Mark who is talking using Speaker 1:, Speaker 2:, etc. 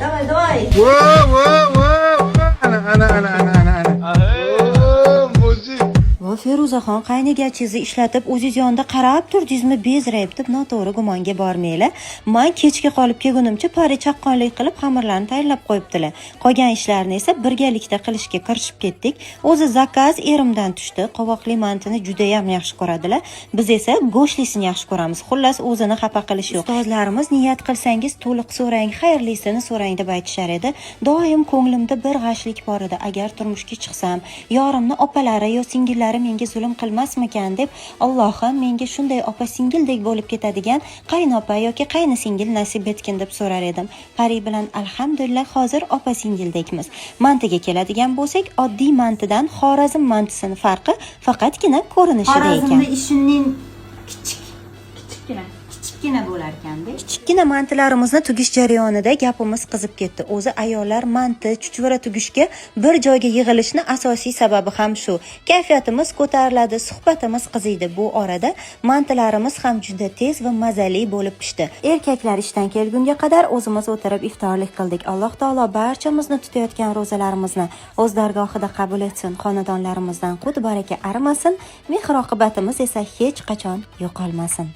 Speaker 1: Давай, давай.
Speaker 2: Ana. Mujik.
Speaker 1: Va Feruzaxon qaynigachizni ishlatib o'zingiz yonida qarab turdingizmi bezrayib deb noto'g'ri gumonga bormanglar. Men kechga qolib kelgunimcha pari chaqqonlik qilib xamirlarni tayyorlab qo'yibdilar. Qolgan ishlarni esa birgalikda qilishga kirishib ketdik. O'zi zakaz erimdan tushdi. Qovoqli mantini juda ham yaxshi ko'radilar. Biz esa go'shtlisini yaxshi ko'ramiz. Xullas o'zini xafa qilish yo'q. Ustozlarimiz niyat qilsangiz to'liq so'rang, xayrlisini so'rang deb aytishar edi. Doim ko'nglimda bir g'ashlik bor edi. Agar turmushga chiqsam, yorimni opalari yo singillari menga zulm qilmasmikan deb Allohim menga shunday opa singildek bo'lib ketadigan qaynopa yoki qayni singil nasib etgin deb so'rar edim. Pari bilan alhamdulillah hozir opa singildekmiz. Mantiga keladigan bo'lsak, oddiy mantidan Xorazm mantisini farqi faqatgina ko'rinishida ekan.
Speaker 3: Xorazmda ishining kichikgina bo'lar ekanda.
Speaker 1: Kichikgina mantilarimizni tugish jarayonida gapimiz qizib ketdi. O'zi ayollar manti, chuchvara tugishga bir joyga yig'ilishni asosiy sababi ham shu. Kayfiyatimiz ko'tariladi, suhbatimiz qiziydi. Bu orada mantilarimiz ham juda tez va mazali bo'lib pishdi. Erkaklar ishdan kelgunga qadar o'zimiz o'tirib iftorlik qildik. Alloh taolo barchamizni tutayotgan ro'zalarimizni o'z dargohida qabul etsin. Xonadonlarimizdan qut baraka arimasin, mehr oqibatimiz esa hech qachon yo'qolmasin.